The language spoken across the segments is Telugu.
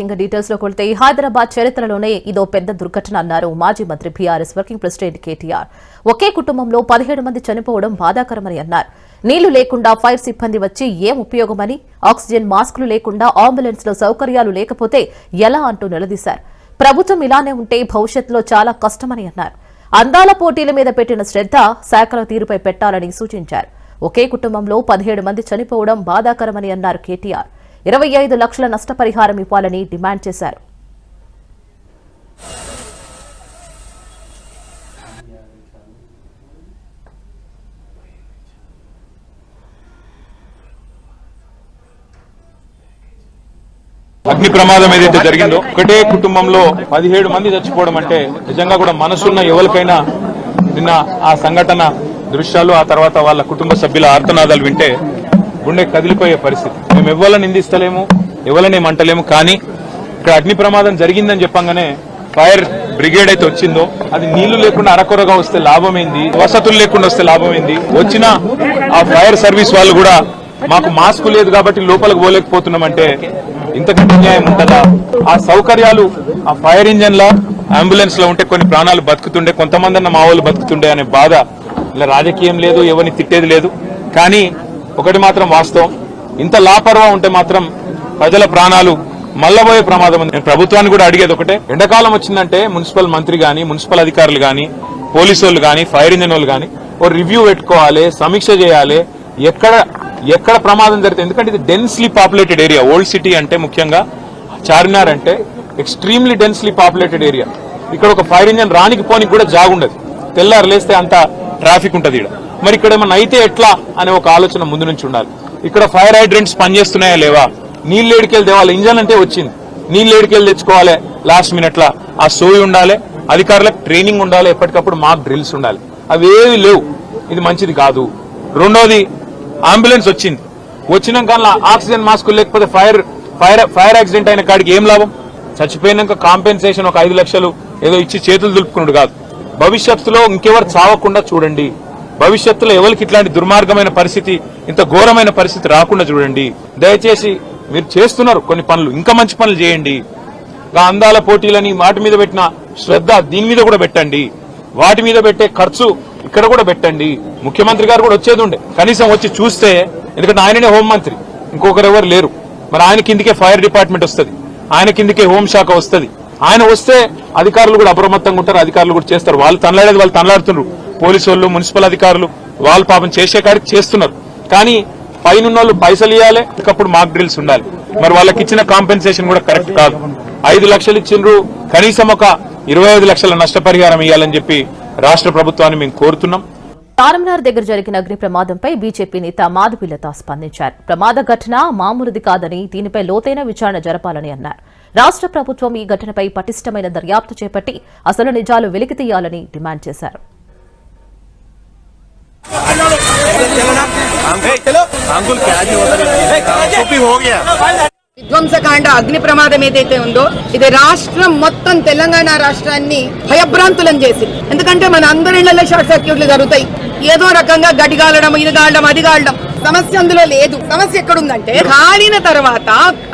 ఇంకా డీటెయిల్స్ లోకి వెళ్తే హైదరాబాద్ చరిత్రలోనే ఇదో పెద్ద దుర్ఘటన అన్నారు మాజీ మంత్రి బీఆర్ఎస్ వర్కింగ్ ప్రెసిడెంట్ కేటీఆర్. ఒకే కుటుంబంలో 17 మంది చనిపోవడం బాధాకరమని అన్నారు. నీళ్లు లేకుండా ఫైర్ సిబ్బంది వచ్చి ఏం ఉపయోగమని, ఆక్సిజన్ మాస్కులు లేకుండా అంబులెన్స్ లో సౌకర్యాలు లేకపోతే ఎలా అంటూ నిలదీశారు. ప్రభుత్వం ఇలానే ఉంటే భవిష్యత్తులో చాలా కష్టమని అన్నారు. అందాల పోటీల మీద పెట్టిన శ్రద్ధ శాఖల తీరుపై పెట్టాలని సూచించారు. ఒకే కుటుంబంలో 17 మంది చనిపోవడం బాధాకరమని అన్నారు కేటీఆర్. 25 లక్షల నష్టపరిహారం ఇవ్వాలని డిమాండ్ చేశారు. అగ్ని ప్రమాదం ఏదైతే జరిగిందో ఒకటే కుటుంబంలో 17 మంది చచ్చిపోవడం అంటే నిజంగా కూడా మనసున్న ఎవరికైనా నిన్న ఆ సంఘటన దృశ్యాలు ఆ తర్వాత వాళ్ళ కుటుంబ సభ్యుల ఆర్తనాదాలు వింటే గుండె కదిలిపోయే పరిస్థితి. మేము ఎవరిని నిందిస్తలేము, ఎవరిని ఏమంటలేము, కానీ ఇక్కడ అగ్ని ప్రమాదం జరిగిందని చెప్పంగానే ఫైర్ బ్రిగేడ్ అయితే వచ్చిందో అది నీళ్లు లేకుండా అరకొరగా వస్తే లాభమైంది, వసతులు లేకుండా వస్తే లాభమైంది. వచ్చిన ఆ ఫైర్ సర్వీస్ వాళ్ళు కూడా మాకు మాస్క్ లేదు కాబట్టి లోపలికి పోలేకపోతున్నామంటే ఇంతకంటే న్యాయం ఉంటుందా? ఆ సౌకర్యాలు ఆ ఫైర్ ఇంజన్ లా అంబులెన్స్ లో ఉంటే కొన్ని ప్రాణాలు బతుకుతుండే, కొంతమంది అన్న మా వాళ్ళు బతుకుతుండే అనే బాధ. ఇలా రాజకీయం లేదు, ఎవరిని తిట్టేది లేదు, కానీ ఒకటి మాత్రం వాస్తవం, ఇంత లాపర్వా ఉంటే మాత్రం ప్రజల ప్రాణాలు మల్లబోయే ప్రమాదం ఉంది. నేను ప్రభుత్వాన్ని కూడా అడిగేది ఒకటే, ఎండాకాలం వచ్చిందంటే మున్సిపల్ మంత్రి గాని, మున్సిపల్ అధికారులు గాని, పోలీసు వాళ్ళు గాని, ఫైర్ ఇంజన్ వాళ్ళు గాని ఓ రివ్యూ పెట్టుకోవాలి, సమీక్ష చేయాలి, ఎక్కడ ప్రమాదం జరిగితే. ఎందుకంటే ఇది densely populated area. Old city అంటే ముఖ్యంగా చార్మినార్ అంటే ఎక్స్ట్రీమ్లీ డెన్స్లీ పాపులేటెడ్ ఏరియా. ఇక్కడ ఒక ఫైర్ ఇంజన్ రానికి పోనికి కూడా జాగుండదు, తెల్లారు లేస్తే అంత ట్రాఫిక్ ఉంటుంది ఇక్కడ. మరి ఇక్కడ ఏమన్నా అయితే ఎట్లా అనే ఒక ఆలోచన ముందు నుంచి ఉండాలి. ఇక్కడ ఫైర్ హైడ్రెంట్స్ పనిచేస్తున్నాయా లేవా, నీళ్ళు ఏడికెళ్ళి తేవాలి, ఇంజన్ అంటే వచ్చింది, నీళ్ళు ఏడికెళ్ళి తెచ్చుకోవాలి లాస్ట్ మినిట్ లా, ఆ సోయి ఉండాలి, అధికారులకు ట్రైనింగ్ ఉండాలి, ఎప్పటికప్పుడు మాక్ డ్రిల్స్ ఉండాలి. అవేవి లేవు, ఇది మంచిది కాదు. రెండోది, అంబులెన్స్ వచ్చింది, వచ్చినాక ఆక్సిజన్ మాస్కులు లేకపోతే ఫైర్ యాక్సిడెంట్ అయిన కాడికి ఏం లాభం? చచ్చిపోయినాక కాంపెన్సేషన్ ఒక 5 లక్షలు ఏదో ఇచ్చి చేతులు దులుపుకున్నాడు కాదు. భవిష్యత్తులో ఇంకెవరు చావకుండా చూడండి, భవిష్యత్తులో ఎవరికి ఇట్లాంటి దుర్మార్గమైన పరిస్థితి, ఇంత ఘోరమైన పరిస్థితి రాకుండా చూడండి. దయచేసి మీరు చేస్తున్నారు కొన్ని పనులు, ఇంకా మంచి పనులు చేయండి. అందాల పోటీలని వాటి మీద పెట్టిన శ్రద్ధ దీని మీద కూడా పెట్టండి, వాటి మీద పెట్టే ఖర్చు ఇక్కడ కూడా పెట్టండి. ముఖ్యమంత్రి గారు కూడా వచ్చేది ఉండే, కనీసం వచ్చి చూస్తే, ఎందుకంటే ఆయననే హోంమంత్రి, ఇంకొకరు ఎవరు లేరు. మరి ఆయన కిందికే ఫైర్ డిపార్ట్మెంట్ వస్తుంది, ఆయన కిందికే హోంశాఖ వస్తుంది. ఆయన వస్తే అధికారులు కూడా అప్రమత్తంగా ఉంటారు, అధికారులు కూడా చేస్తారు. వాళ్ళు తనలాడేది వాళ్ళు తనలాడుతున్నారు, పోలీసు వాళ్ళు, మున్సిపల్ అధికారులు వాళ్ళు పాపం చేసే కాడికి చేస్తున్నారు. కానీ పైన వాళ్ళు పైసలు ఇవ్వాలి, ఒకప్పుడు మాక్ డ్రిల్స్ ఉండాలి. మరి వాళ్ళకి ఇచ్చిన కాంపెన్సేషన్ కూడా కరెక్ట్ కాదు. 5 లక్షలు ఇచ్చిండ్రు, కనీసం ఒక 25 లక్షల నష్టపరిహారం ఇవ్వాలని చెప్పి రాష్ట్ర ప్రభుత్వాన్ని మేము కోరుతున్నాం. చార్మినార్ దగ్గర జరిగిన అగ్ని ప్రమాదంపై బీజేపీ నేత మాధవిలత స్పందించారు. ప్రమాద ఘటన మామూలుది కాదని, దీనిపై లోతైన విచారణ జరపాలని అన్నారు. రాష్ట్ర ప్రభుత్వం ఈ ఘటనపై పటిష్టమైన దర్యాప్తు చేపట్టి అసలు నిజాలు వెలికితీయాలని డిమాండ్ చేశారు. విధ్వంసకాండ అగ్ని ప్రమాదం ఏదైతే ఉందో ఇది రాష్ట్రం మొత్తం, తెలంగాణ రాష్ట్రాన్ని భయభ్రాంతులను చేసింది. ఎందుకంటే మన అందరి ఇళ్లలో షార్ట్ సర్క్యూట్లు జరుగుతాయి, ఏదో రకంగా గడ్డి కాలడం, ఇది కాలడం, అది కాలడం. సమస్య అందులో లేదు. సమస్య ఎక్కడుందంటే కాలిన తర్వాత,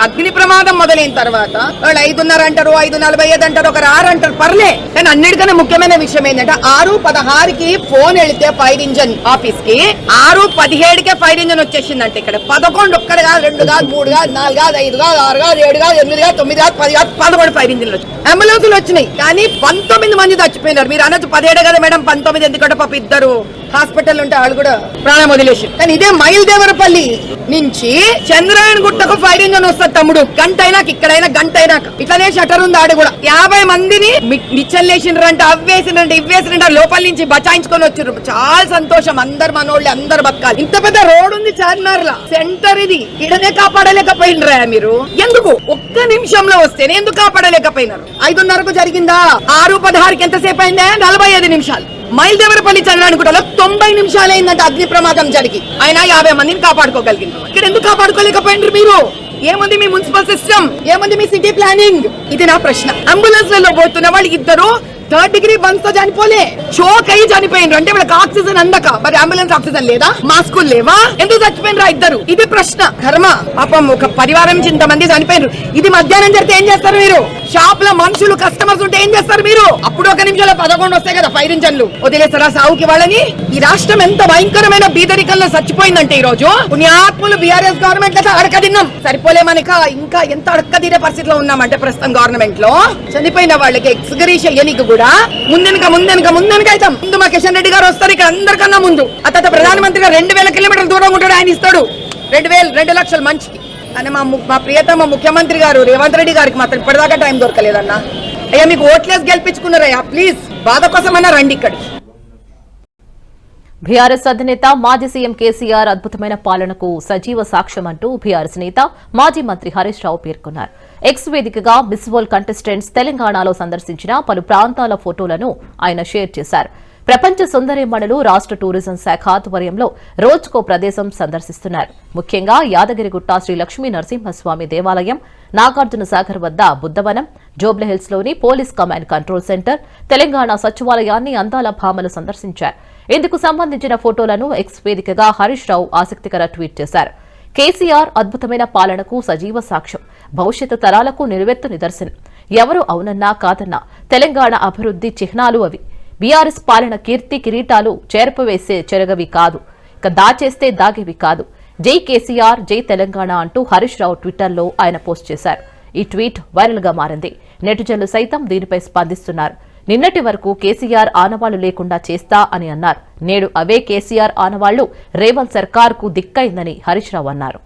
అగ్ని ప్రమాదం మొదలైన తర్వాత వాళ్ళు 5:30 అంటారు, 5:45 అంటారు, ఒకరు 6 అంటారు, పర్లే. కానీ అన్నిటికన్నా ముఖ్యమైన విషయం ఏంటంటే 6:16కి ఫోన్ వెళితే ఫైర్ ఇంజన్ ఆఫీస్ కి 6:17కే ఫైర్ ఇంజన్ వచ్చేసిందంటే ఇక్కడ 11 ఒక్కడు కాదు, 2 కాదు, 3 కాదు, 4 కాదు, 5 కాదు, 6 కాదు, 7 కాదు, 8 కాదు, 9 కాదు, 10 కాదు, 11 ఫైర్ ఇంజన్లు వచ్చాయి. అంబులెన్సులు వచ్చినాయి, కానీ 19 మంది చచ్చిపోయినారు. మీరు అనొచ్చు 17 కదా మేడం, 19 ఎందుకంటే పాప ఇద్దరు హాస్పిటల్ ఉంటే వాళ్ళు కూడా ప్రాణం వదిలేసి. కానీ ఇదే మైల్దేవరపల్లి నుంచి చంద్రాయణ గుట్టకు ఫైర్ ఇంజన్ వస్తుంది తమ్ముడు, గంట అయినాక, ఇక్కడైనా గంట అయినాక. ఇట్లనే షటర్ ఉంది ఆడ కూడా. 50 మందిని నిచ్చలేసినారంట, అవ్వేసినంట, ఇవ్వేసినంట, లోపల నుంచి బచాయించుకొని వచ్చారు. చాలా సంతోషం, అందరు మనోళ్ళు అందరు బతకాలి. ఇంత పెద్ద రోడ్ ఉంది చార్మినార్ లా, సెంటర్ ఇది, ఇడనే కాపాడలేకపోయినరా మీరు? ఎందుకు? ఒక్క నిమిషంలో వస్తేనే ఎందుకు కాపాడలేకపోయినారు? 5:30కు జరిగిందా, 6:16కి ఎంతసేపు అయిందా? 45 నిమిషాలు. మైల్దేవరపల్లి చంద్రాయణగుట్టలో 90 నిమిషాలు అయిందంటే అగ్ని ప్రమాదం జరిగి, ఆయన 50 మందిని కాపాడుకోగలిగింది. ఇక్కడ ఎందుకు కాపాడుకోలేకపోయినారు మీరు? ఏముంది మీ మున్సిపల్ సిస్టమ్, ఏముంది మీ సిటీ ప్లానింగ్? ఇది నా ప్రశ్న. అంబులెన్స్ లలో పోతున్న వాళ్ళు ఇద్దరు 3rd డిగ్రీ బన్స్ తో చనిపోలే, చోక్ అయ్యి చనిపోయినరు. అంటే వాళ్ళకి ఆక్సిజన్ అందక, మరి అంబులెన్స్ ఆక్సిజన్ లేదా, మాస్కులు లేవా, ఎందుకు చచ్చిపోయినరా ఇద్దరు? ఇది ప్రశ్న. కర్మ పాపం, ఒక పరివారం నుంచి ఇంతమంది చనిపోయినరు. ఇది మధ్యాహ్నం జరిగితే ఏం చేస్తారు మీరు? షాప్ లో మనుషులు కస్టమర్స్ ఉంటే ఏం చేస్తారు మీరు? అప్పుడు 1 నిమిషంలో 11 వస్తాయి కదా ఫైర్ ఇంజన్లు, వదిలేస్తారా సావుకి వాళ్ళని? ఈ రాష్ట్రం ఎంత భయంకరమైన బీదరికంలో చచ్చిపోయిందంటే ఈ రోజు పుణ్యాత్ములు బీఆర్ఎస్ గవర్నమెంట్ లో అడక తిన్నాం, సరిపోలేమనిక ఇంకా ఎంత అడక్క తీరే పరిస్థితిలో ఉన్నామంటే ప్రస్తుతం గవర్నమెంట్ లో చనిపోయిన వాళ్ళకి ఎక్స్గ్రీష ఎనికి కూడా ముందెనక అవుతాం. ముందు మా కిషన్ రెడ్డి గారు వస్తారు ఇక్కడ అందరికన్నా ముందు. అతను ప్రధానమంత్రి గారు 2000 కిలోమీటర్ల దూరం ఉంటాడు, ఆయన ఇస్తాడు 2 లక్షల మంచికి అని. మా ప్రియతమ ముఖ్యమంత్రి గారు రేవంత్ రెడ్డి గారికి మాత్రం ఇప్పటిదాకా టైం దొరకలేదన్నా. అయ్యా మీకు ఓట్లేసి గెలిపించుకున్నారయ్యా, ప్లీజ్ బాధ కోసమన్నా రండి ఇక్కడికి. బీఆర్ఎస్ అధినేత మాజీ సీఎం కేసీఆర్ అద్భుతమైన పాలనకు సజీవ సాక్ష్యం అంటూ బీఆర్ఎస్ నేత మాజీ మంత్రి హరీష్ రావు పేర్కొన్నారు. ఎక్స్ వేదికగా మిస్ వరల్డ్ కంటెస్టెంట్స్ తెలంగాణలో సందర్శించిన పలు ప్రాంతాల ఫోటోలను ఆయన షేర్ చేశారు. ప్రపంచ సుందరీమణులు రాష్ట్ర టూరిజం శాఖ ఆధ్వర్యంలో రోజుకో ప్రదేశం సందర్శిస్తున్నారు. ముఖ్యంగా యాదగిరిగుట్ట శ్రీ లక్ష్మీ నరసింహస్వామి దేవాలయం, నాగార్జున సాగర్ వద్ద బుద్ధవనం, జూబ్లీహిల్స్ లోని police command control centre, Telangana సచివాలయాన్ని అందాల భామలు సందర్శించారు. ఇందుకు సంబంధించిన ఫోటోలను ఎక్స్ వేదికగా హరీష్ రావు ఆసక్తికర ట్వీట్ చేశారు. కేసీఆర్ అద్భుతమైన పాలనకు సజీవ సాక్ష్యం, భవిష్యత్తు తరాలకు నిలువెత్తు నిదర్శనం. ఎవరు అవునన్నా కాదన్నా తెలంగాణ అభివృద్ది చిహ్నాలు అవి. బీఆర్ఎస్ పాలన కీర్తి కిరీటాలు చేర్పవేసే చెరగవి కాదు, ఇక దాచేస్తే దాగేవి కాదు. జై కేసీఆర్, జై తెలంగాణ అంటూ హరీష్ రావు ట్విట్టర్లో ఆయన పోస్ట్ చేశారు. ఈ ట్వీట్ వైరల్ గా మారింది. నెటిజన్లు సైతం దీనిపై స్పందిస్తున్నారు. నిన్నటి వరకు కేసీఆర్ ఆనవాళ్లు లేకుండా చేస్తా అని అన్నారు. నేడు అవే కేసీఆర్ ఆనవాళ్లు రేవంత్ సర్కార్కు దిక్కైందని హరీష్ రావు అన్నారు.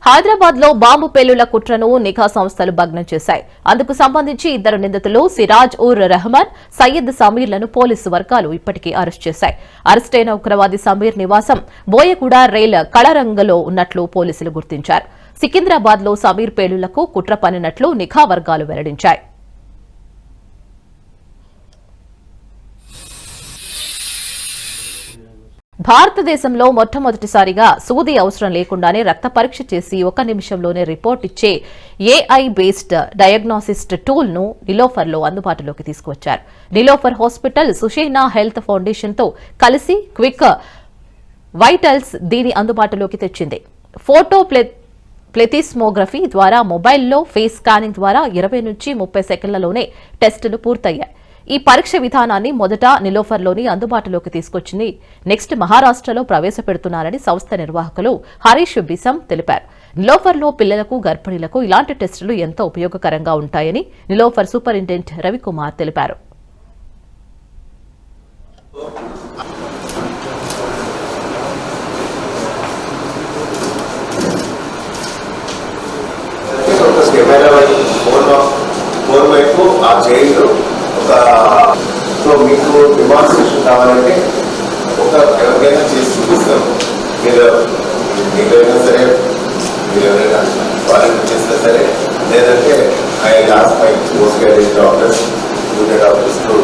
హైదరాబాద్ లో బాంబు పేలుళ్ల కుట్రను నిఘా సంస్థలు భగ్నం చేశాయి. అందుకు సంబంధించి 2 నిందితులు సిరాజ్ ఉర్ రెహమాన్, సయ్యద్ సమీర్లను పోలీసు వర్గాలు ఇప్పటికే అరెస్ట్ చేశాయి. అరెస్టైన ఉగ్రవాది సమీర్ నివాసం బోయగూడ రైల్ కళరంగలో ఉన్నట్లు పోలీసులు గుర్తించారు. సికింద్రాబాద్ లో సమీర్ పేలుళ్లకు కుట్ర పన్నినట్లు నిఘా వర్గాలు వెల్లడించాయి. భారతదేశంలో మొట్టమొదటిసారిగా సూది అవసరం లేకుండానే రక్త పరీక్ష చేసి 1 నిమిషంలోనే రిపోర్ట్ ఇచ్చే ఏఐ బేస్డ్ డయాగ్నోసిస్ట్ టూల్ ను నిలోఫర్లో అందుబాటులోకి తీసుకువచ్చారు. Niloufer hospital Sushena health foundation తో కలిసి క్విక్ వైటల్స్ దీని అందుబాటులోకి తెచ్చింది. ఫోటో ప్లెతిస్మోగ్రఫీ ద్వారా మొబైల్లో ఫేస్ స్కానింగ్ ద్వారా 20 నుంచి 30 సెకండ్లలోనే టెస్టులు పూర్తయ్యాయి. ఈ పరీక్ష విధానాన్ని మొదట నిలోఫర్లోని అందుబాటులోకి తీసుకొచ్చింది. నెక్స్ట్ మహారాష్ట్రలో ప్రవేశపెడుతున్నారని సంస్థ నిర్వాహకులు హరీష్ బిసం తెలిపారు. నిలోఫర్లో పిల్లలకు, గర్భిణీలకు ఇలాంటి టెస్టులు ఎంతో ఉపయోగకరంగా ఉంటాయని నిలోఫర్ సూపరింటెండెంట్ రవికుమార్ తెలిపారు. సో మీకు డెమాన్స్ట్రేషన్ కావాలంటే ఎవరికైనా చేసి చూపిస్తాం. మీరైనా సరే, మీరు ఎవరైనా వాలంటీర్ చేసినా సరే, లేదంటే I lost my post graduate doctors, junior doctors to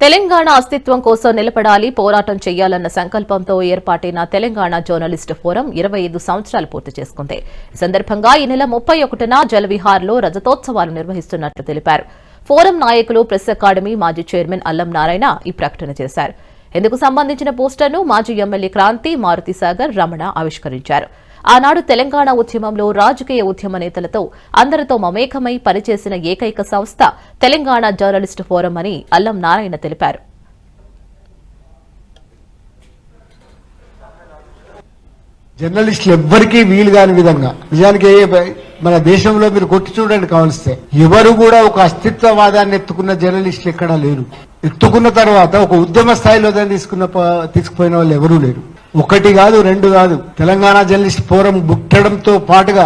Telangana అస్తిత్వం కోసం నిలబడాలి, పోరాటం చేయాలన్న సంకల్పంతో ఏర్పాటైన తెలంగాణ జర్నలిస్ట్ ఫోరం 25 సంవత్సరాలు పూర్తి చేసుకుంది. ఈ సందర్భంగా ఈ నెల 31న జలవిహార్లో రజతోత్సవాలు నిర్వహిస్తున్నట్లు తెలిపారు. ఫోరం నాయకులు, ప్రెస్ అకాడమీ మాజీ చైర్మన్ అల్లం నారాయణ ఈ ప్రకటన చేశారు. ఇందుకు సంబంధించిన పోస్టర్ను మాజీ ఎమ్మెల్యే క్రాంతి, మారుతిసాగర్, రమణ ఆవిష్కరించారు. ఆనాడు తెలంగాణ ఉద్యమంలో రాజకీయ ఉద్యమ నేతలతో అందరితో మమేకమై పనిచేసిన ఏకైక సంస్థ తెలంగాణ జర్నలిస్ట్ ఫోరం అని అల్లం నారాయణ తెలిపారు. జర్నలిస్టులు ఎవ్వరికీ వీలు కాని విధంగా, నిజానికి మన దేశంలో మీరు కొట్టి చూడండి కావలిస్తే, ఎవరు కూడా ఒక అస్తిత్వవాదాన్ని ఎత్తుకున్న జర్నలిస్టులు ఎక్కడా లేరు. ఎత్తుకున్న తర్వాత ఒక ఉద్యమ స్థాయిలో దాన్ని తీసుకుపోయిన వాళ్ళు ఎవరూ లేరు. 1 కాదు 2 కాదు. తెలంగాణ జర్నలిస్ట్ ఫోరం పుట్టడంతో పాటుగా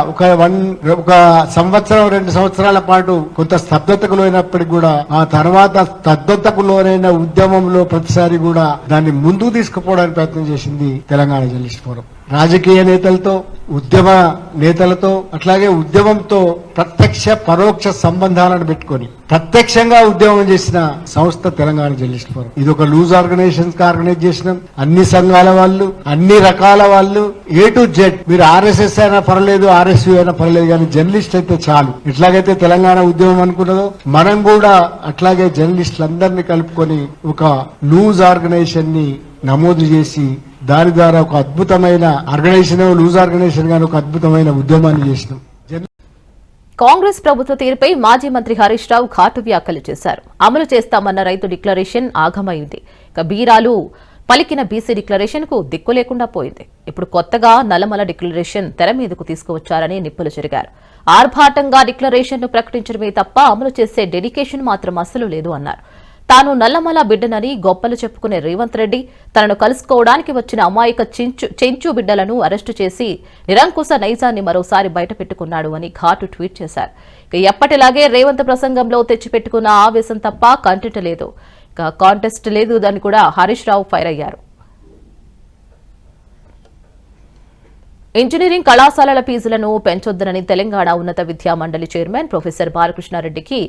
ఒక సంవత్సరం 2 సంవత్సరాల పాటు కొంత స్తబ్దతకు లోనప్పటికీ కూడా ఆ తర్వాత స్తబ్దతకు లోనైన ఉద్యమంలో ప్రతిసారి కూడా దాన్ని ముందుకు తీసుకుపోవడానికి ప్రయత్నం చేసింది తెలంగాణ జర్నలిస్ట్ ఫోరం. రాజకీయ నేతలతో, ఉద్యమ నేతలతో, అట్లాగే ఉద్యమంతో ప్రత్యక్ష పరోక్ష సంబంధాలను పెట్టుకొని ప్రత్యక్షంగా ఉద్యమం చేసిన సంస్థ తెలంగాణ జర్నలిస్ట్ ఫోరం. ఇది ఒక లూజ్ ఆర్గనైజేషన్స్ ఆర్గనైజ్ చేసినాం. అన్ని సంఘాల వాళ్ళు, అన్ని రకాల వాళ్ళు, A to Z. మీరు RSS అయినా పర్లేదు, RSU అయినా పర్లేదు, కానీ జర్నలిస్ట్ అయితే చాలు. ఎట్లాగైతే తెలంగాణ ఉద్యమం అనుకున్నదో మనం కూడా అట్లాగే జర్నలిస్టులందరినీ కలుపుకొని ఒక లూజ్ ఆర్గనైజేషన్ ని నమోదు చేసి దాని ద్వారా ఒక అద్భుతమైన ఆర్గనైజేషన్, లూజ్ ఆర్గనైజేషన్ గాని ఒక అద్భుతమైన ఉద్యమాన్ని చేసినాం. కాంగ్రెస్ ప్రభుత్వ తీరుపై మాజీ మంత్రి హరీష్ రావు ఘాటు వ్యాఖ్యలు చేశారు. అమలు చేస్తామన్న రైతు డిక్లరేషన్ ఆగమైంది. ఇక బీరాలు పలికిన బీసీ డిక్లరేషన్ కు దిక్కు లేకుండా పోయింది. ఇప్పుడు కొత్తగా నల్లమల డిక్లరేషన్ తెర మీదకు తీసుకువచ్చారని నిప్పులు చెరిగారు. ఆర్భాటంగా డిక్లరేషన్ ను ప్రకటించడమే తప్ప అమలు చేసే డెడికేషన్ మాత్రం అస్సలు లేదు అన్నారు. తాను నల్లమల బిడ్డనని గొప్పలు చెప్పుకునే రేవంత్ రెడ్డి తనను కలుసుకోవడానికి వచ్చిన అమాయక చెంచు బిడ్డలను అరెస్టు చేసి నిరంకుశ నైజాన్ని మరోసారి బయటపెట్టుకున్నాడు అని ఘాటు ట్వీట్ చేశారు. ఇక ఎప్పటిలాగే రేవంత్ ప్రసంగంలో తెచ్చిపెట్టుకున్న ఆవేశం తప్ప కంటెంట్ లేదు, ఇక కాంటెస్ట్ లేదు అని కూడా హరీష్ రావు ఫైర్ అయ్యారు. ఇంజనీరింగ్ కళాశాలల ఫీజులను పెంచొద్దనని తెలంగాణ ఉన్నత విద్యా మండలి చైర్మన్ ప్రొఫెసర్ బాలకృష్ణారెడ్డికి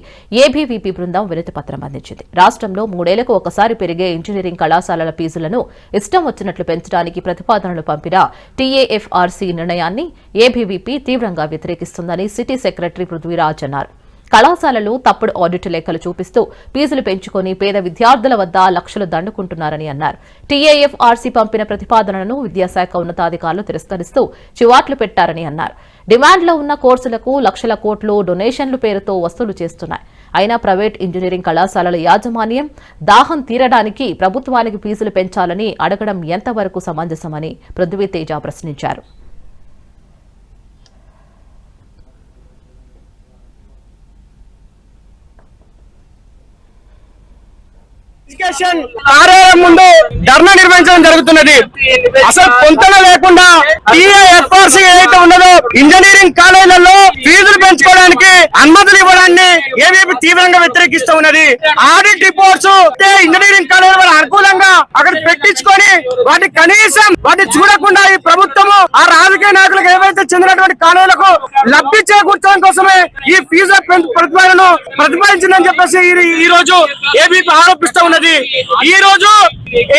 ఏబీవీపీ బృందం వినతిపత్రం అందించింది. రాష్ట్రంలో 3 ఏళ్లకు ఒకసారి పెరిగే ఇంజనీరింగ్ కళాశాలల ఫీజులను ఇష్టం వచ్చినట్లు పెంచడానికి ప్రతిపాదనలు పంపిన టీఏఎఫ్ఆర్సీ నిర్ణయాన్ని ఏబీవీపీ తీవ్రంగా వ్యతిరేకిస్తుందని సిటీ సెక్రటరీ పృథ్వీరాజ్ అన్నారు. కళాశాలలు తప్పుడు ఆడిట్ లెక్కలు చూపిస్తూ ఫీజులు పెంచుకొని పేద విద్యార్థుల వద్ద లక్షలు దండుకుంటున్నారని అన్నారు. టీఏఎఫ్ఆర్సీ పంపిన ప్రతిపాదనలను విద్యాశాఖ ఉన్నతాధికారులు తిరస్కరిస్తూ చివాట్లు పెట్టారని అన్నారు. డిమాండ్లో ఉన్న కోర్సులకు లక్షల కోట్లు డొనేషన్లు పేరుతో వసూలు చేస్తున్నాయి. అయినా ప్రైవేట్ ఇంజనీరింగ్ కళాశాలల యాజమాన్యం దాహం తీరడానికి ప్రభుత్వానికి ఫీజులు పెంచాలని అడగడం ఎంతవరకు సమంజసమని పృథ్వీతేజ ప్రశ్నించారు. కార్యాలయం ముందు ధర్నా నిర్వహించడం జరుగుతున్నది. అసలు పొంతన లేకుండా టీఏఎఫ్ఆర్సీ ఏదైతే ఉన్నదో ఇంజనీరింగ్ కాలేజీలలో ఫీజులు పెంచుకోవడానికి అనుమతులు ఇవ్వడాన్ని ఏబీవీపీ తీవ్రంగా వ్యతిరేకిస్తూ ఉన్నది. ఆడిట్ రిపోర్ట్స్ ఇంజనీరింగ్ కాలేజీల అనుకూలంగా అక్కడ పెట్టించుకొని వాటి కనీసం వాటి చూడకుండా ఈ ప్రభుత్వము ఆ రాజకీయ నాయకులకు ఏవైతే చెందినటువంటి కాలేజీలకు లబ్ధి చేకూర్చడం కోసమే ఈ ఫీజుల ప్రతిపాదనను ప్రతిపాదించిందని చెప్పేసి ఈ రోజు ఏబీవీపీ ఆరోపిస్తూ ఉన్నది. ఈ రోజు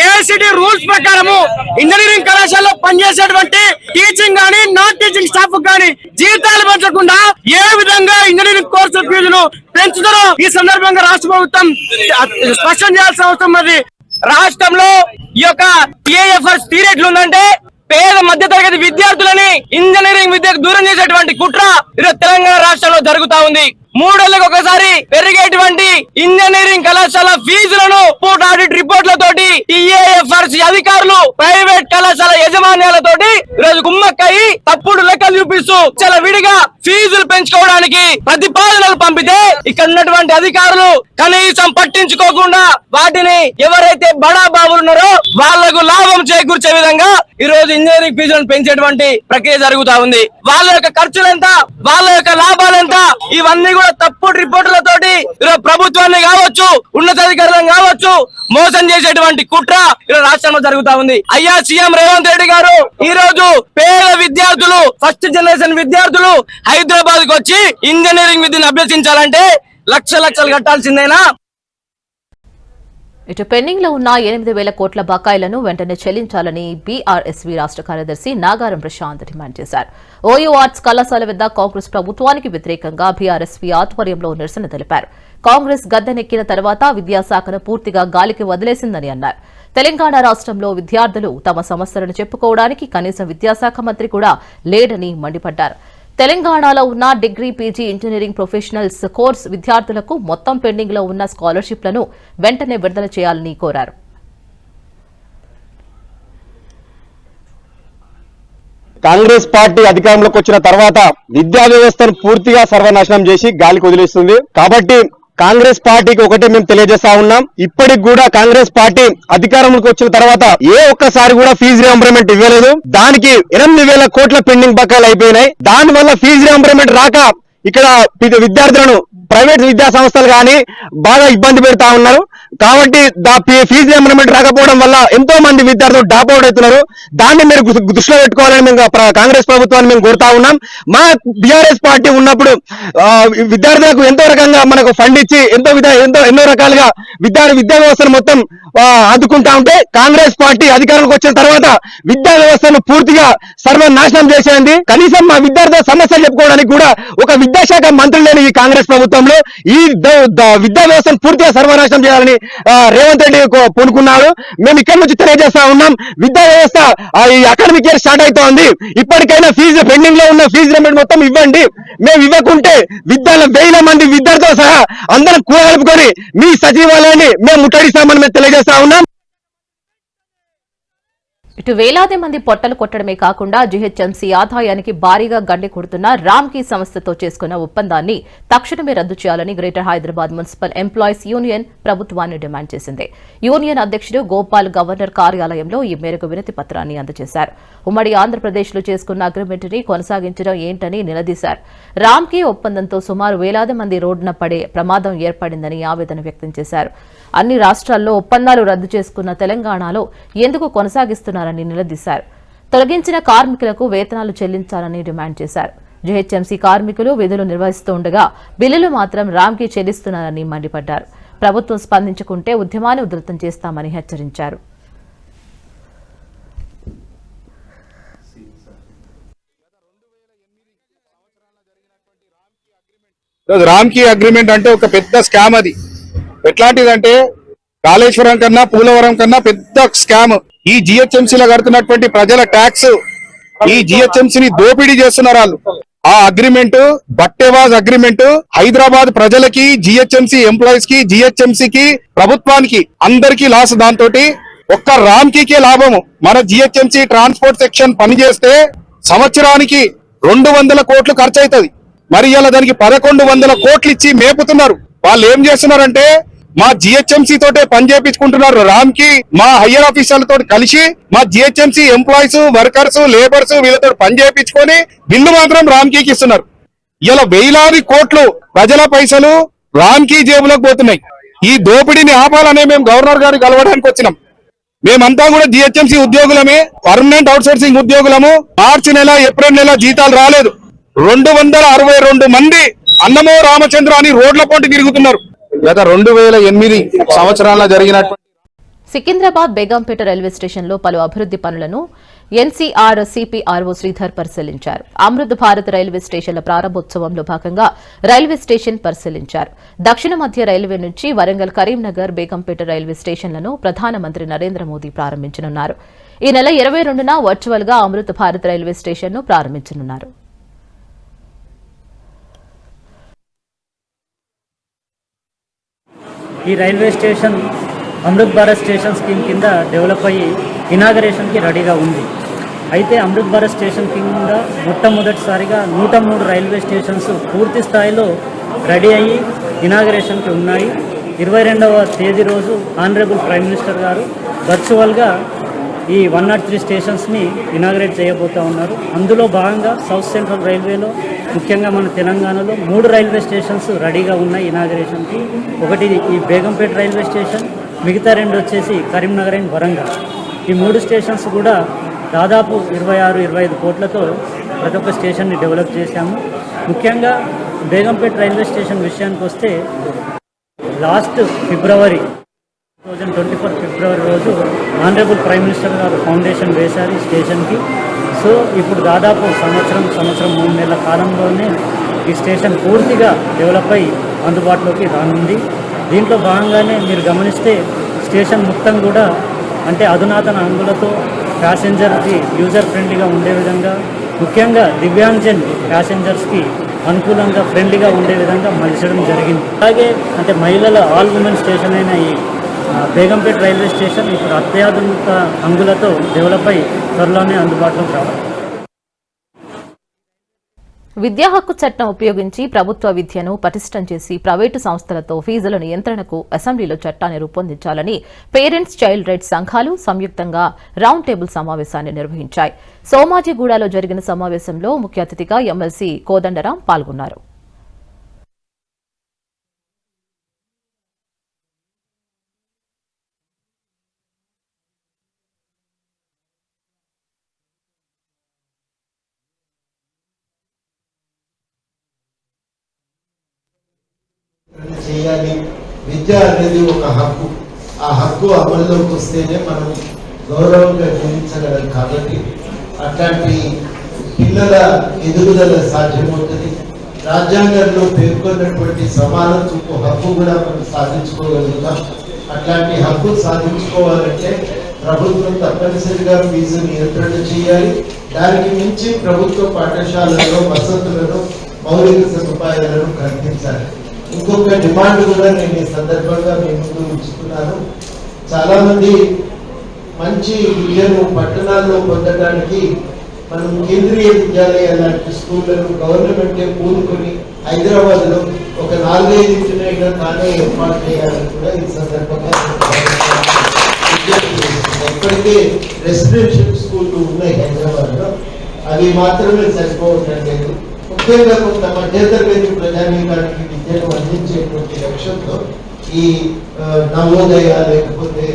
ఏఐసిటి రూల్స్ ప్రకారము ఇంజనీరింగ్ కళాశాలలో పనిచేసేటువంటి టీచింగ్ గానీ నాన్ టీచింగ్ స్టాఫ్ గానీ జీతాలు పెంచకుండా ఏ విధంగా ఇంజనీరింగ్ కోర్సు ఫీజులు పెంచుతారో ఈ సందర్భంగా రాష్ట్ర ప్రభుత్వం స్పష్టం చేయాల్సిన అవసరం ఉన్నది. రాష్ట్రంలో ఈ యొక్క టీఏఎఫ్ఆర్సీ పీరియడ్ ఉందంటే పేద మధ్య తరగతి విద్యార్థులని ఇంజనీరింగ్ విద్యకు దూరం చేసేటువంటి కుట్ర ఈరోజు తెలంగాణ రాష్ట్రంలో జరుగుతా ఉంది. 3 ఏళ్లకు ఒకసారి పెరిగేటువంటి ఇంజనీరింగ్ కళాశాల ఫీజులను ఆడిట్ రిపోర్ట్లతోటి టీఏఎఫ్ఆర్సీ అధికారులు ప్రైవేట్ కళాశాల యజమాన్యాలతోటి ఈరోజు గుమ్మక్కయి తప్పుడు లెక్కలు చూపిస్తూ చాలా విడిగా ఫీజులు పెంచుకోవడానికి ప్రతిపాదనలు పంపితే ఇక్కడ ఉన్నటువంటి అధికారులు కనీసం పట్టించుకోకుండా వాటిని ఎవరైతే బడా బాబులు ఉన్నారో వాళ్లకు లాభం చేకూర్చే విధంగా ఈ రోజు ఇంజనీరింగ్ ఫీజులను పెంచేటువంటి ప్రక్రియ జరుగుతా ఉంది. వాళ్ళ యొక్క ఖర్చులెంత, వాళ్ళ యొక్క లాభాలెంత, ఇవన్నీ కూడా తప్పుడు రిపోర్టులతోటి ఈరోజు ప్రభుత్వాన్ని కావచ్చు, ఉన్నతాధికారులను కావచ్చు మోసం చేసేటువంటి కుట్ర ఈరోజు రాష్ట్రంలో జరుగుతా ఉంది. అయ్యా సీఎం రేవంత్ రెడ్డి గారు ఈ రోజు పేద విద్యార్థులు, ఫస్ట్ జనరేషన్ విద్యార్థులు హైదరాబాద్ కు వచ్చి ఇంజనీరింగ్ విద్యను అభ్యసించాలంటే లక్షలు కట్టాల్సిందేనా? ఇటు పెండింగ్ లో ఉన్న 8,000 కోట్ల బకాయిలను వెంటనే చెల్లించాలని బీఆర్ఎస్వీ రాష్ట్ర కార్యదర్శి నాగారం ప్రశాంత్ డిమాండ్ చేశారు. ఓయూ ఆర్ట్స్ కళాశాల వద్ద కాంగ్రెస్ ప్రభుత్వానికి వ్యతిరేకంగా బీఆర్ఎస్వీ ఆధ్వర్యంలో నిరసన తెలిపారు. కాంగ్రెస్ గద్దెనెక్కిన తర్వాత విద్యాశాఖను పూర్తిగా గాలికి వదిలేసిందని అన్నారు. తెలంగాణ రాష్ట్రంలో విద్యార్థులు తమ సమస్యలను చెప్పుకోవడానికి కనీసం విద్యాశాఖ మంత్రి కూడా లేడని మండిపడ్డారు. తెలంగాణలో ఉన్న degree, PG, engineering professionals course విద్యార్థులకు మొత్తం పెండింగ్ లో ఉన్న స్కాలర్షిప్లను వెంటనే విడుదల చేయాలని కోరారు. కాంగ్రెస్ పార్టీ అధికారంలోకి వచ్చిన తర్వాత విద్యా వ్యవస్థను పూర్తిగా సర్వనాశనం చేసి గాలికి వదిలేస్తుంది. కాబట్టి కాంగ్రెస్ పార్టీకి ఒకటే మేము తెలియజేస్తా ఉన్నాం, ఇప్పటికి కూడా కాంగ్రెస్ పార్టీ అధికారంలోకి వచ్చిన తర్వాత ఏ ఒక్కసారి కూడా ఫీజు రియంబర్మెంట్ ఇవ్వలేదు. దానికి 8,000 కోట్ల పెండింగ్ బకాయిలు అయిపోయినాయి. దాని వల్ల ఫీజు రియంబర్మెంట్ రాక ఇక్కడ విద్యార్థులను ప్రైవేట్ విద్యా సంస్థలు కానీ బాగా ఇబ్బంది పెడతా ఉన్నారు. కాబట్టి ఫీజు రియంబర్స్మెంట్ రాకపోవడం వల్ల ఎంతో మంది విద్యార్థులు డ్రాప్ అవుట్ అవుతున్నారు. దాన్ని మీరు దృష్టిలో పెట్టుకోవాలని మేము కాంగ్రెస్ ప్రభుత్వాన్ని మేము కోరుతా ఉన్నాం. మా బీఆర్ఎస్ పార్టీ ఉన్నప్పుడు విద్యార్థులకు ఎంతో రకంగా మనకు ఫండ్ ఇచ్చి ఎన్నో రకాలుగా విద్యా వ్యవస్థను మొత్తం ఆదుకుంటా ఉంటే కాంగ్రెస్ పార్టీ అధికారంలోకి వచ్చిన తర్వాత విద్యా వ్యవస్థను పూర్తిగా సర్వనాశనం చేసేది. కనీసం మా విద్యార్థుల సమస్యలు చెప్పుకోవడానికి కూడా ఒక విద్యాశాఖ మంత్రి లేని ఈ కాంగ్రెస్ ప్రభుత్వంలో ఈ విద్యా వ్యవస్థను పూర్తిగా సర్వనాశనం చేయాలని రేవంత్ రెడ్డి పూనుకున్నారు. మేము ఇక్కడ నుంచి తెలియజేస్తా ఉన్నాం, విద్యా వ్యవస్థ ఈ అకాడమిక్ ఇయర్ స్టార్ట్ అవుతోంది, ఇప్పటికైనా ఫీజు పెండింగ్ లో ఉన్న ఫీజు రియంబర్స్మెంట్ మొత్తం ఇవ్వండి. మేము ఇవ్వకుంటే వేల మంది విద్యార్థులు సహా అందరం కూడగలుపుకొని మీ సచివాలయాన్ని మేము ముట్టడిస్తామని మేము తెలియజేస్తా ఉన్నాం. ఇటు వేలాది మంది పొట్టలు కొట్టడమే కాకుండా జీహెచ్ఎంసీ ఆదాయానికి భారీగా గండి కొడుతున్న రామ్కీ సంస్థతో చేసుకున్న ఒప్పందాన్ని తక్షణమే రద్దు చేయాలని greater Hyderabad municipal employees union ప్రభుత్వాన్ని డిమాండ్ చేసింది. యూనియన్ అధ్యక్షుడు గోపాల్ గవర్నర్ కార్యాలయంలో ఈ మేరకు వినతి పత్రాన్ని అందజేశారు. ఉమ్మడి ఆంధ్రప్రదేశ్లో చేసుకున్న అగ్రిమెంట్ని కొనసాగించడం ఏంటని నిలదీశారు. రామ్కీ ఒప్పందంతో సుమారు వేలాది మంది రోడ్డున పడే ప్రమాదం ఏర్పడిందని ఆవేదన వ్యక్తం చేశారు. అన్ని రాష్ట్రాల్లో ఒప్పందాలు రద్దు చేసుకున్న తెలంగాణలో ఎందుకు కొనసాగిస్తున్నారని నిలదీశారు. తొలగించిన కార్మికులకు వేతనాలు చెల్లించాలని డిమాండ్ చేశారు. జీహెచ్ఎంసీ కార్మికులు విధులు నిర్వహిస్తూ ఉండగా బిల్లులు మాత్రం రామ్కీ చెల్లిస్తున్నారని మండిపడ్డారు. ప్రభుత్వం స్పందించకుంటే ఉద్యమాన్ని ఉధృతం చేస్తామని హెచ్చరించారు. రామ్కీ అగ్రిమెంట్ అంటే ఒక పెద్ద స్కామ్. అది ఎట్లాంటిదంటే కాళేశ్వరం కన్నా పోలవరం కన్నా పెద్ద స్కామ్. ఈ జిహెచ్ఎంసీలో కడుతున్నటువంటి ప్రజల ట్యాక్స్ ఈ జిహెచ్ఎంసీని దోపిడీ చేస్తున్నారు వాళ్ళు. ఆ అగ్రిమెంట్ బట్టేవాజ్ అగ్రిమెంట్ హైదరాబాద్ ప్రజలకి, జిహెచ్ఎంసీ ఎంప్లాయీస్ కి, జిహెచ్ఎంసీకి, ప్రభుత్వానికి అందరికీ లాస్. దాంతో ఒక్క రామ్కీకే లాభము. మన జిహెచ్ఎంసీ ట్రాన్స్పోర్ట్ సెక్షన్ పనిచేస్తే సంవత్సరానికి 200 కోట్లు ఖర్చు అవుతుంది. మరి ఇలా దానికి 1100 కోట్లు ఇచ్చి మేపుతున్నారు. వాళ్ళు ఏం చేస్తున్నారంటే మా జిహెచ్ఎంసీ తోటే పని చేయించుకుంటున్నారు. రామ్కీ మా హయ్యర్ ఆఫీసర్లతో కలిసి మా జిహెచ్ఎంసీ ఎంప్లాయీస్, వర్కర్స్, లేబర్స్ వీళ్ళతో పని చేయించుకొని బిల్లు మాత్రం రామ్కీకి ఇస్తున్నారు. ఇలా వేలాది కోట్లు ప్రజల పైసలు రామ్కీ జేబులోకి పోతున్నాయి. ఈ దోపిడీని ఆపాలనే మేము గవర్నర్ గారిని కలవడానికి వచ్చినాం. మేమంతా కూడా జిహెచ్ఎంసీ ఉద్యోగులమే, పర్మనెంట్ అవుట్ సోర్సింగ్ ఉద్యోగులము. మార్చి నెల, ఏప్రిల్ నెల జీతాలు రాలేదు. 262 మంది అన్నమో రామచంద్ర అని రోడ్ల పోటీ తిరుగుతున్నారు. గత 2008 సంవత్సరాల్లో జరిగినటువంటి సికింద్రాబాద్ బేగంపేట రైల్వే స్టేషన్లో పలు అభివృద్ది పనులను ఎన్సీఆర్ సిపిఆర్ఓ శ్రీధర్ పరిశీలించారు. అమృత్ భారత్ రైల్వే స్టేషన్ల ప్రారంభోత్సవంలో భాగంగా రైల్వే స్టేషన్ పరిశీలించారు. దక్షిణ మధ్య రైల్వే నుంచి వరంగల్, కరీంనగర్, బేగంపేట రైల్వే స్టేషన్లను ప్రధానమంత్రి నరేంద్ర మోదీ ప్రారంభించనున్నారు. ఈ నెల 22న వర్చువల్ గా అమృత్ భారత్ రైల్వే స్టేషన్ను ప్రారంభించనున్నారు. ఈ railway station Amrit Bharat station scheme కింద డెవలప్ అయ్యి ఇనాగరేషన్కి రెడీగా ఉంది. అయితే అమృత్ భారత్ స్టేషన్ కింద మొట్టమొదటిసారిగా 103 రైల్వే స్టేషన్స్ పూర్తి స్థాయిలో రెడీ అయ్యి ఇనాగరేషన్కి ఉన్నాయి. 22వ తేదీ రోజు ఆనరబుల్ ప్రైమ్ మినిస్టర్ గారు వర్చువల్గా ఈ 103 స్టేషన్స్ని ఇనాగరేట్ చేయబోతూ ఉన్నారు. అందులో భాగంగా సౌత్ సెంట్రల్ రైల్వేలో, ముఖ్యంగా మన తెలంగాణలో 3 రైల్వే స్టేషన్స్ రెడీగా ఉన్నాయి ఇనాగరేషన్కి. ఒకటి ఈ బేగంపేట రైల్వే స్టేషన్, మిగతా 2 వచ్చేసి కరీంనగర్ అండ్ వరంగల్. ఈ 3 స్టేషన్స్ కూడా దాదాపు 26-25 కోట్లతో ప్రతి ఒక్క స్టేషన్ని డెవలప్ చేశాము. ముఖ్యంగా బేగంపేట రైల్వే స్టేషన్ విషయానికి వస్తే లాస్ట్ ఫిబ్రవరి 2024 ఫిబ్రవరి రోజు ఆనరబుల్ ప్రైమ్ మినిస్టర్ గారు ఫౌండేషన్ వేశారు ఈ స్టేషన్కి. సో ఇప్పుడు దాదాపు సంవత్సరం 3 నెలల కాలంలోనే ఈ స్టేషన్ పూర్తిగా డెవలప్ అయ్యి అందుబాటులోకి రానుంది. దీంట్లో భాగంగానే మీరు గమనిస్తే స్టేషన్ మొత్తం కూడా అంటే అధునాతన హంగులతో ప్యాసింజర్కి యూజర్ ఫ్రెండ్లీగా ఉండే విధంగా, ముఖ్యంగా దివ్యాంగజన్ ప్యాసింజర్స్కి అనుకూలంగా ఫ్రెండ్లీగా ఉండే విధంగా మలచడం జరిగింది. అలాగే అంటే మహిళల ఆల్ ఉమెన్ స్టేషన్ అయిన ఈ బేగంపేట రైల్వే స్టేషన్ ఇప్పుడు అత్యాధునిక హంగులతో డెవలప్ అయ్యి త్వరలోనే అందుబాటులోకి రావాలి. విద్యా హక్కు చట్టం ఉపయోగించి ప్రభుత్వ విద్యను పటిష్టం చేసి ప్రైవేటు సంస్థలతో ఫీజుల నియంత్రణకు అసెంబ్లీలో చట్టాన్ని రూపొందించాలని పేరెంట్స్ చైల్డ్ రైట్స్ సంఘాలు సంయుక్తంగా రౌండ్ టేబుల్ సమావేశాన్ని నిర్వహించాయి. సోమాజిగూడలో జరిగిన సమావేశంలో ముఖ్య అతిథిగా ఎమ్మెల్సీ కోదండరాం పాల్గొన్నారు. చేయాలి. విద్య అనేది ఒక హక్కు. ఆ హక్కు అమల్లోకి వస్తేనే మనం గౌరవంగా జీవించగలం. కాబట్టి అట్లాంటి పిల్లల ఎదుగుదల సాధ్యమవుతుంది. రాజ్యాంగంలో పేర్కొన్నటువంటి సమానత్వపు హక్కు కూడా మనం సాధించుకోగలుగుతాం. అట్లాంటి హక్కు సాధించుకోవాలంటే ప్రభుత్వం తప్పనిసరిగా ఫీజు నియంత్రణ చేయాలి. దానికి మించి ప్రభుత్వ పాఠశాలలో వసతులను, మౌలిక సదుపాయాలను కల్పించాలి. ఇంకొక డిమాండ్ కూడా నేను ఈ సందర్భంగా మీ ముందు ఉంచుతున్నాను. చాలా మంది మంచి విద్యను పట్టణాల్లో పొందడానికి మనం కేంద్రీయ విద్యాలయాల లాంటి స్కూళ్లను గవర్నమెంటే కూడుకొని హైదరాబాద్ లో ఒక 4-5 తానే ఏర్పాటు చేయాలని కూడా ఈ సందర్భంగా ఇప్పటికే రెసిడెన్షియల్ స్కూళ్ళు ఉన్నాయి హైదరాబాద్ లో. అవి మాత్రమే సరిపోవటం లేదు. ముఖ్యంగా కొంత మధ్యతరగతి ప్రజానీకానికి విద్యను అందించేటువంటి లక్ష్యంతో ఈ నవోదయ లేకపోతే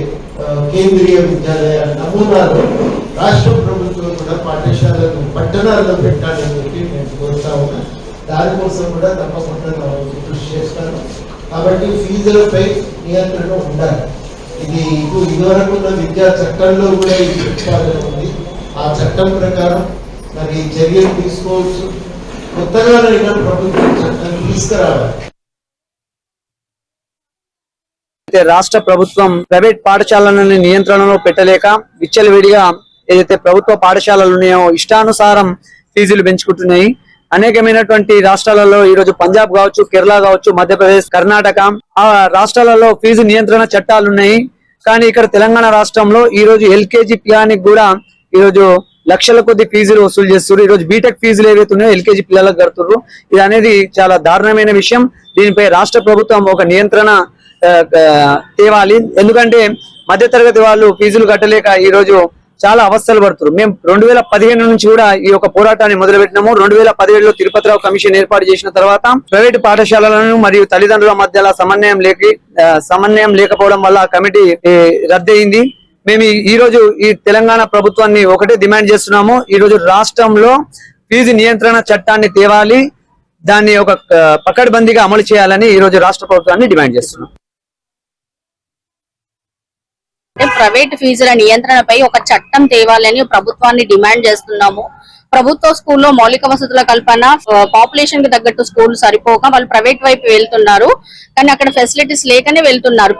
కేంద్రీయ విద్యాలయ నమూనాలు రాష్ట్ర ప్రభుత్వం కూడా పాఠశాలను పట్టణాల్లో పెట్టాలని చెప్పి నేను కోరుతా ఉన్నాను. దానికోసం కూడా తప్పకుండా కృషి చేస్తాను. కాబట్టి ఫీజులపై నియంత్రణ ఉండాలి. ఇది ఇదివరకున్న విద్యా చట్టంలో కూడా ఈ ప్రతిపాదన ఉంది. ఆ చట్టం ప్రకారం మరి చర్యలు తీసుకోవచ్చు. కొత్తగానైనా ప్రభుత్వం చట్టం తీసుకురావాలి. రాష్ట్ర ప్రభుత్వం ప్రైవేట్ పాఠశాలను నియంత్రణలో పెట్టలేక విచ్చలవిడిగా ఏదైతే ప్రభుత్వ పాఠశాలలు ఉన్నాయో ఇష్టానుసారం ఫీజులు పెంచుకుంటున్నాయి. అనేకమైనటువంటి రాష్ట్రాలలో ఈ రోజు పంజాబ్ కావచ్చు, కేరళ కావచ్చు, మధ్యప్రదేశ్, కర్ణాటక ఆ రాష్ట్రాలలో ఫీజు నియంత్రణ చట్టాలు ఉన్నాయి. కానీ ఇక్కడ తెలంగాణ రాష్ట్రంలో ఈ రోజు ఎల్కేజీ పిల్లానికి కూడా ఈ రోజు లక్షల కొద్ది ఫీజులు వసూలు చేస్తున్నారు. ఈ రోజు బీటెక్ ఫీజులు ఏవైతే ఉన్నాయో ఎల్కేజీ పిల్లలకు కడుతున్నారు. ఇది అనేది చాలా దారుణమైన విషయం. దీనిపై రాష్ట్ర ప్రభుత్వం ఒక నియంత్రణ తేవాలి. ఎందుకంటే మధ్యతరగతి వాళ్ళు ఫీజులు కట్టలేక ఈ రోజు చాలా అవస్థలు పడుతున్నారు. మేము 2015 నుంచి కూడా ఈ యొక్క పోరాటాన్ని మొదలుపెట్టినాము. 2017లో తిరుపతిరావు కమిషన్ ఏర్పాటు చేసిన తర్వాత ప్రైవేటు పాఠశాలలను మరియు తల్లిదండ్రుల మధ్య సమన్వయం లేకపోవడం వల్ల కమిటీ రద్దయింది. మేము ఈ రోజు ఈ తెలంగాణ ప్రభుత్వాన్ని ఒకటే డిమాండ్ చేస్తున్నాము. ఈ రోజు రాష్ట్రంలో ఫీజు నియంత్రణ చట్టాన్ని తేవాలి. దాన్ని ఒక పకడ్బందీగా అమలు చేయాలని ఈ రోజు రాష్ట్ర ప్రభుత్వాన్ని డిమాండ్ చేస్తున్నాం. ప్రైవేట్ ఫీజుల నియంత్రణపై ఒక చట్టం తేవాలని ప్రభుత్వాన్ని డిమాండ్ చేస్తున్నాము. ప్రభుత్వ స్కూల్లో మౌలిక వసతుల కల్పన, పాపులేషన్ కి తగ్గట్టు స్కూల్ సరిపోక వాళ్ళు ప్రైవేట్ వైపు వెళ్తున్నారు. కానీ అక్కడ ఫెసిలిటీస్ లేకనే వెళ్తున్నారు.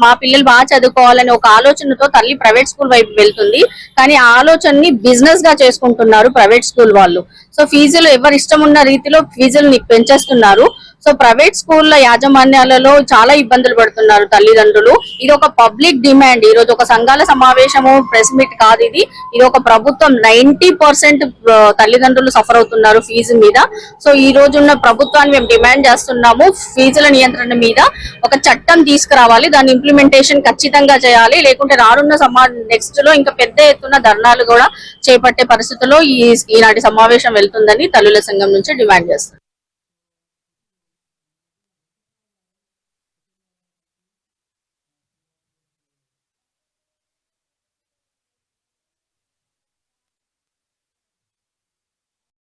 మా పిల్లలు బాగా చదువుకోవాలని ఒక ఆలోచనతో తల్లి ప్రైవేట్ స్కూల్ వైపు వెళ్తుంది. కానీ ఆ ఆలోచనని బిజినెస్ గా చేసుకుంటున్నారు ప్రైవేట్ స్కూల్ వాళ్ళు. సో ఫీజులు ఎవరి ఇష్టం ఉన్న రీతిలో ఫీజులు పెంచేస్తున్నారు. సో ప్రైవేట్ స్కూళ్ల యాజమాన్యాలలో చాలా ఇబ్బందులు పడుతున్నారు తల్లిదండ్రులు. ఇది ఒక పబ్లిక్ డిమాండ్. ఈ రోజు ఒక సంఘాల సమావేశము, ప్రెస్ మీట్ కాదు ఇది. ఇది ఒక ప్రభుత్వం 90% తల్లిదండ్రులు సఫర్ అవుతున్నారు ఫీజు మీద. సో ఈ రోజు ఉన్న ప్రభుత్వాన్ని మేము డిమాండ్ చేస్తున్నాము. ఫీజుల నియంత్రణ మీద ఒక చట్టం తీసుకురావాలి. దాని ఇంప్లిమెంటేషన్ ఖచ్చితంగా చేయాలి. లేకుంటే రానున్న నెక్స్ట్ లో ఇంకా పెద్ద ఎత్తున ధర్నాలు కూడా చేపట్టే పరిస్థితుల్లో ఈనాటి సమావేశం వెళ్తుందని తల్లుల సంఘం నుంచి డిమాండ్ చేస్తారు.